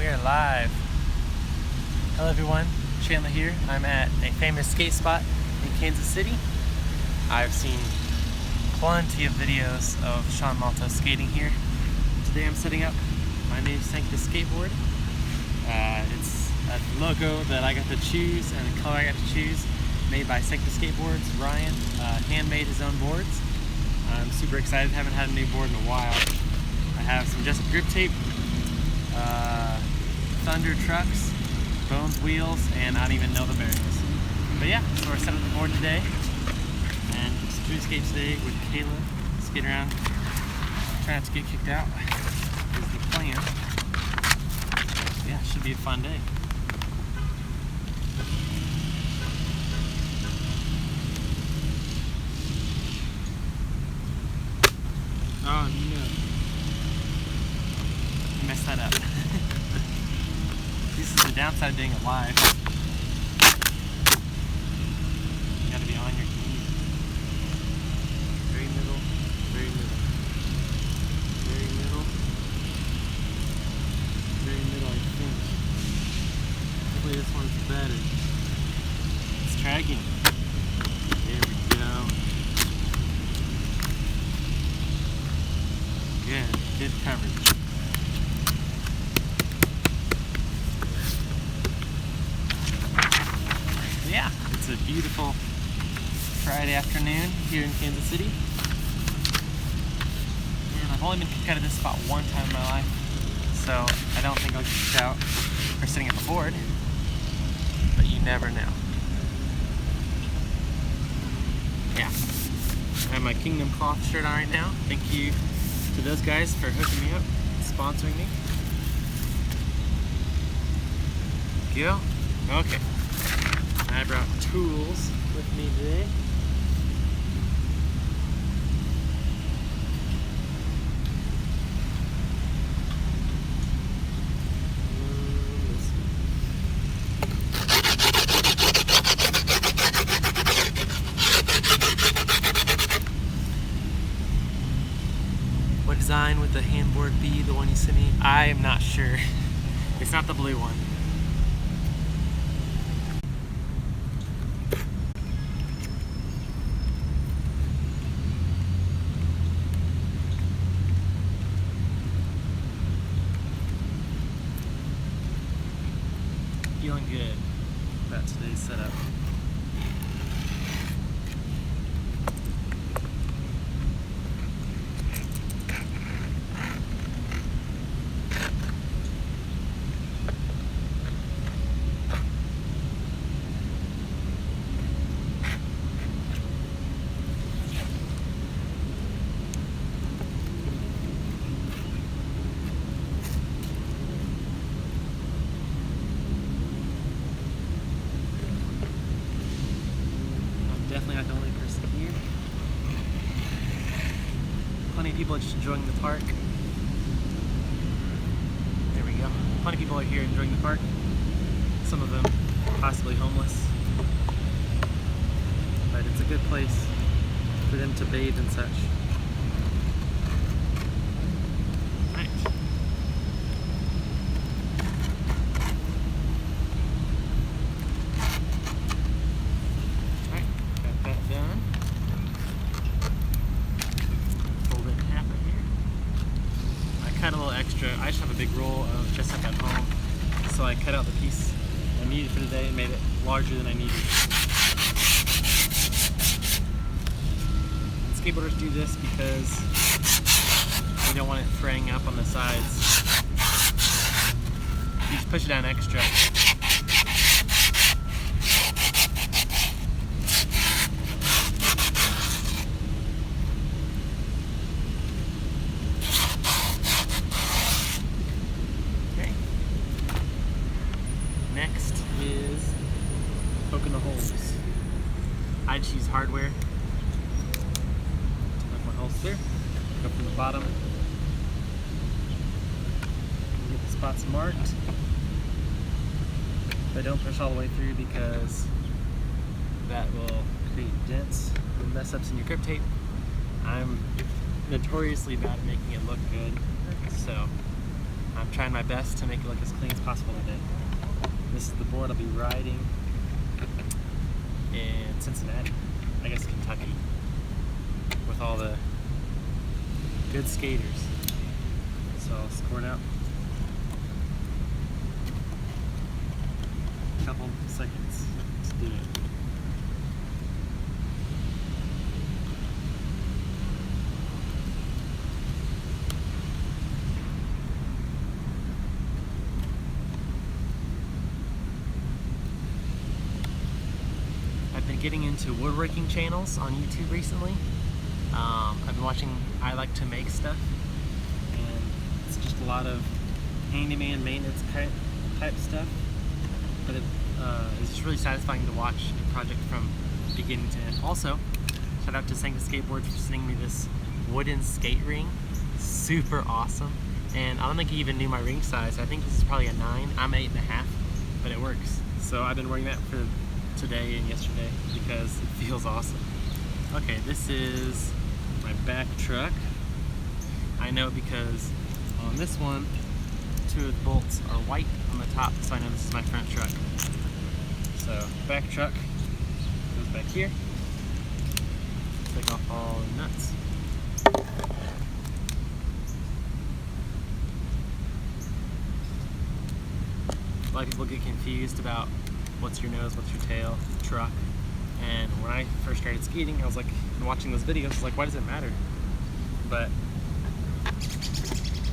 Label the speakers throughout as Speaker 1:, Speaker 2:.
Speaker 1: are live. Hello everyone, Chandler here. I'm at a famous skate spot in Kansas City. I've seen plenty of videos of Sean Malto skating here. Today I'm setting up my new Sanctus Skateboard. It's a logo that I got to choose and the color I got to choose, made by Sanctus Skateboards. Ryan handmade his own boards. I'm super excited, haven't had a new board in a while. I have some just grip tape, Thunder trucks, Bones wheels, and I don't even know the bearings. But yeah, so we're setting up the board today, and just doing skate today with Kayla, skate around, try not to get kicked out is the plan. Yeah, should be a fun day. Oh no. I messed that up. This is the downside of doing it live. You gotta be on your knees. Very middle, very middle. Very middle. Very middle, I think. Hopefully this one's better. It's dragging. There we go. Good coverage. Yeah, it's a beautiful Friday afternoon here in Kansas City. And I've only been kicked out of this spot one time in my life, so I don't think I'll get kicked out for sitting at the board, but you never know. Yeah, I have my Kingdom cloth shirt on right now. Thank you to those guys for hooking me up, sponsoring me. Go. Okay. I brought tools with me today. What design would the handboard be, the one you sent me? I am not sure. It's not the blue one. Feeling good about today's setup. Definitely not the only person here. Plenty of people are just enjoying the park. There we go. Plenty of people are here enjoying the park. Some of them possibly homeless. But it's a good place for them to bathe and such. Right. Done. Fold it in half right here. I cut a little extra. I just have a big roll of dress up at home, so I cut out the piece I needed for today and made it larger than I needed. And skateboarders do this because you don't want it fraying up on the sides. You just push it down extra. Next is poking the holes. I just use hardware. Like my holes here. Go from the bottom. Get the spots marked. But don't push all the way through because that will create dents and mess ups in your grip tape. I'm notoriously bad at making it look good, so I'm I'm trying my best to make it look as clean as possible today. This is the board I'll be riding in Cincinnati, I guess Kentucky, with all the good skaters. So I'll score it out. A couple seconds. Let's do it. I've been getting into woodworking channels on YouTube recently. I've been watching I Like to Make stuff, and it's just a lot of handyman maintenance type stuff, but it's just really satisfying to watch a project from beginning to end. Also, shout out to Sanctus Skateboards for sending me this wooden skate ring. Super awesome, and I don't think he even knew my ring size. I think this is probably a 9. I'm 8.5, but it works. So I've been wearing that for today and yesterday because it feels awesome. Okay, this is my back truck. I know because on this one, 2 of the bolts are white on the top, so I know this is my front truck. So back truck goes back here. Take off all the nuts. A lot of people get confused about what's your nose, what's your tail, truck. And when I first started skating, I was like, and watching those videos, I was like, why does it matter? But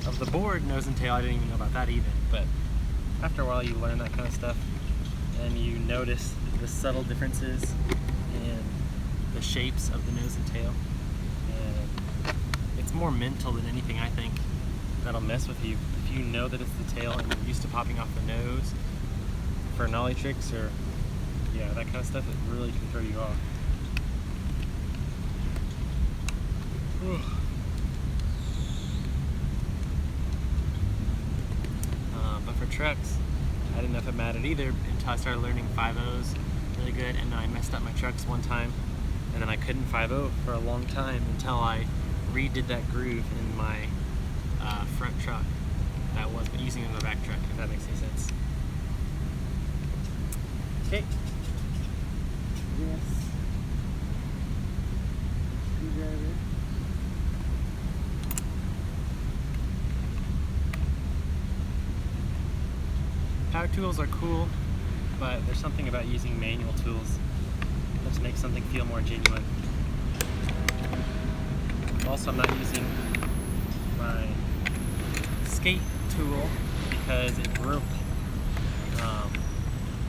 Speaker 1: of the board, nose and tail, I didn't even know about that either. But after a while, you learn that kind of stuff, and you notice the subtle differences in the shapes of the nose and tail. And it's more mental than anything, I think, that'll mess with you. If you know that it's the tail and you're used to popping off the nose for nollie tricks or yeah, that kind of stuff, it really can throw you off. But for trucks, I didn't know if it mattered either until I started learning 5.0s really good, and then I messed up my trucks one time, and then I couldn't 5.0 for a long time until I redid that groove in my front truck. That was, but using it in the back truck, if that makes any sense. Okay. Yes. Screwdriver. Power tools are cool, but there's something about using manual tools that just makes something feel more genuine. Also, I'm not using my skate tool because it broke.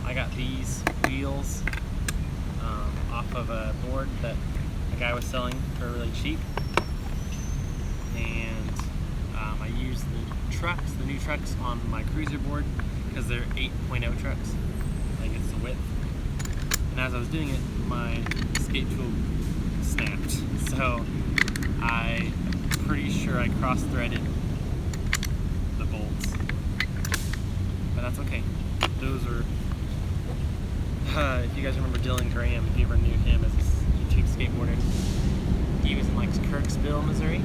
Speaker 1: I got these wheels off of a board that a guy was selling for really cheap, and I used the new trucks on my cruiser board because they're 8.0 trucks. Like, it's the width. And as I was doing it, my skate tool snapped. So I'm pretty sure I cross-threaded the bolts, but that's okay. Those are. If you guys remember Dylan Graham, if you ever knew him as a YouTube skateboarder, he was in like Kirksville, Missouri.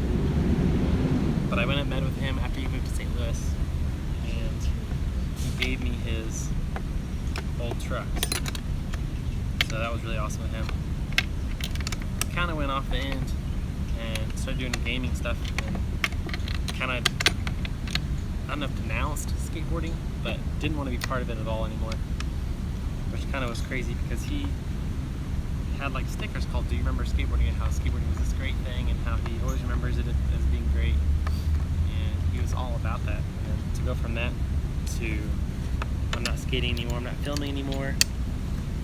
Speaker 1: But I went and met with him after he moved to St. Louis, and he gave me his old trucks. So that was really awesome of him. Kind of went off the end and started doing gaming stuff, and kind of, I don't know if denounced skateboarding, but didn't want to be part of it at all anymore. Which kind of was crazy because he had like stickers called "Do you remember skateboarding?" and how skateboarding was this great thing and how he always remembers it as being great, and he was all about that. And to go from that to I'm not skating anymore, I'm not filming anymore,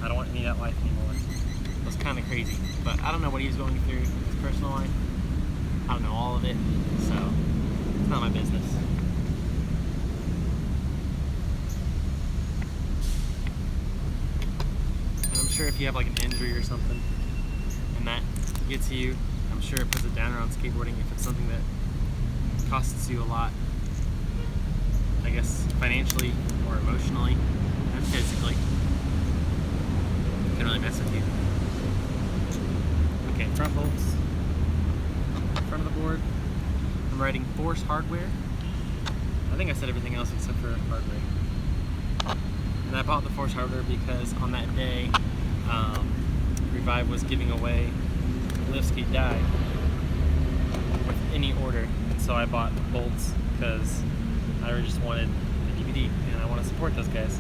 Speaker 1: I don't want any of that life anymore, it was kind of crazy. But I don't know what he was going through in his personal life. I don't know all of it, so it's not my business. Sure, if you have like an injury or something and that gets you, I'm sure it puts a downer on skateboarding if it's something that costs you a lot, I guess financially or emotionally and physically. It can really mess with you. Okay, front bolts, front of the board. I'm riding Force hardware. I think I said everything else except for hardware. And I bought the Force hardware because on that day, Revive was giving away Lift Skate Die with any order. And so I bought bolts because I just wanted the DVD and I want to support those guys.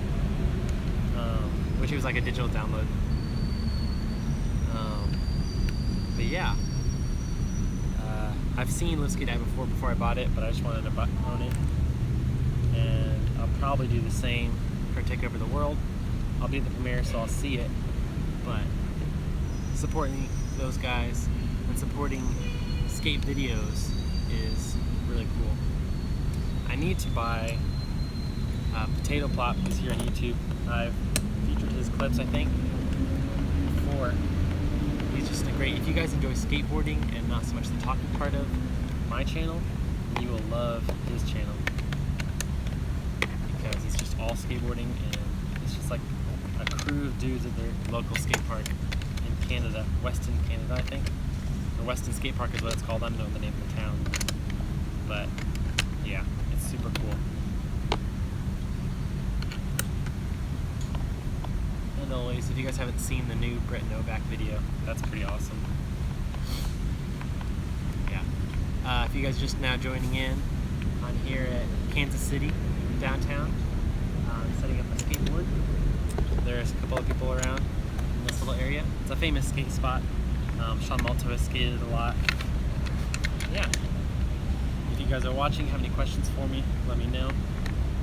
Speaker 1: Which was like a digital download. But yeah. I've seen Lift Skate Die before I bought it, but I just wanted to own it. And I'll probably do the same for Take Over the World. I'll be at the premiere, so I'll see it. But supporting those guys and supporting skate videos is really cool. I need to buy Potato Plop. He's here on YouTube. I've featured his clips, I think, before. He's just a great, if you guys enjoy skateboarding and not so much the talking part of my channel, you will love his channel. Because he's just all skateboarding and it's just like a crew of dudes at their local skate park in Canada, Weston, Canada, I think. Or Weston Skate Park is what it's called. I don't know the name of the town. But yeah, it's super cool. And always, if you guys haven't seen the new Brett Novak video, that's pretty awesome. Yeah. If you guys are just now joining in, I'm here at Kansas City, downtown, setting up a skateboard. There's a couple of people around in this little area. It's a famous skate spot. Sean Malto has skated a lot. Yeah. If you guys are watching, have any questions for me, let me know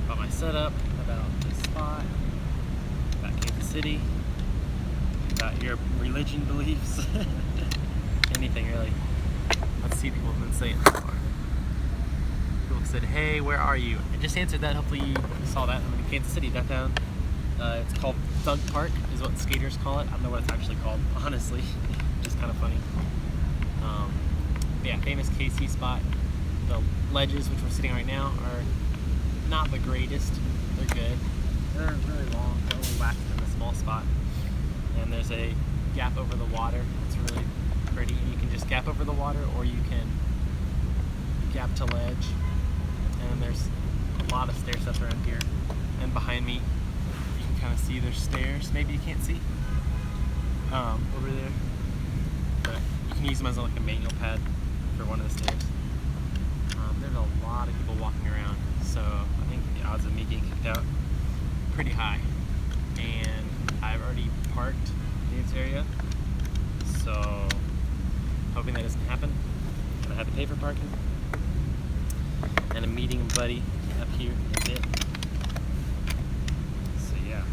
Speaker 1: about my setup, about this spot, about Kansas City, about your religion beliefs, anything really. Let's see what people have been saying so far. People said, hey, where are you? I just answered that. Hopefully you saw that. I'm in Kansas City, downtown. It's called Thug Park, is what skaters call it. I don't know what it's actually called, honestly. Just kind of funny. But yeah, famous KC spot. The ledges, which we're sitting on right now, are not the greatest. They're good. They're really long. They're only waxed in a small spot. And there's a gap over the water. It's really pretty. And you can just gap over the water, or you can gap to ledge. And there's a lot of stair steps around here. And behind me, you can kind of see there's stairs. Maybe you can't see over there. But you can use them as like a manual pad for one of the stairs. There's a lot of people walking around, so I think the odds of me getting kicked out pretty high. And I've already parked in this area, so hoping that doesn't happen. I have to pay for parking. And I'm meeting a buddy up here in a bit. So yeah.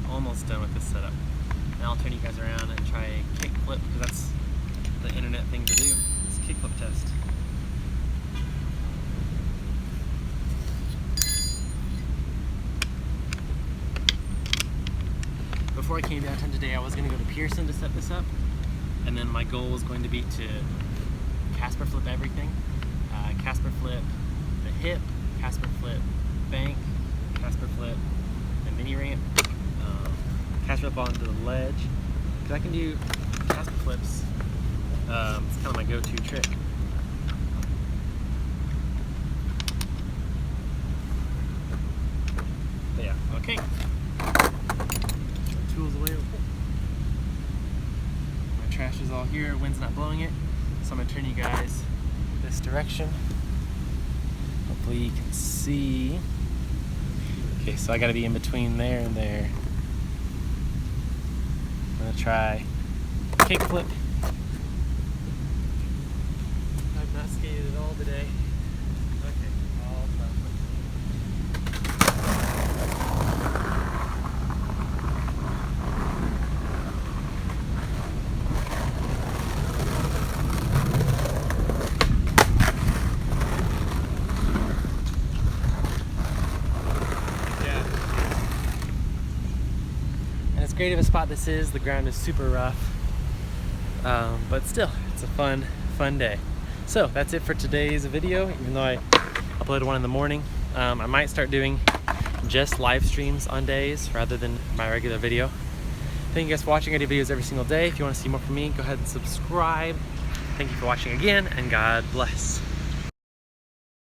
Speaker 1: Almost done with this setup. Now I'll turn you guys around and try a kickflip, because that's the internet thing to do. It's a kickflip test. Before I came downtown today, I was going to go to Pearson to set this up, and then my goal was going to be to Casper flip everything. Casper flip the hip, Casper flip bank, Casper flip the mini ramp, Casper flip onto the ledge. Because I can do Casper flips. It's kind of my go-to trick. But yeah, okay. Tools away. My trash is all here, wind's not blowing it. So I'm gonna turn you guys this direction. Hopefully you can see. Okay, so I gotta be in between there and there. I'm gonna try kickflip. I've not skated at all today. Okay, all done. Yeah. And as great of a spot this is, the ground is super rough. But still, it's a fun day. So that's it for today's video, even though I uploaded one in the morning. I might start doing just live streams on days rather than my regular video. Thank you guys for watching. I do videos every single day. If you want to see more from me, go ahead and subscribe. Thank you for watching again, and God bless.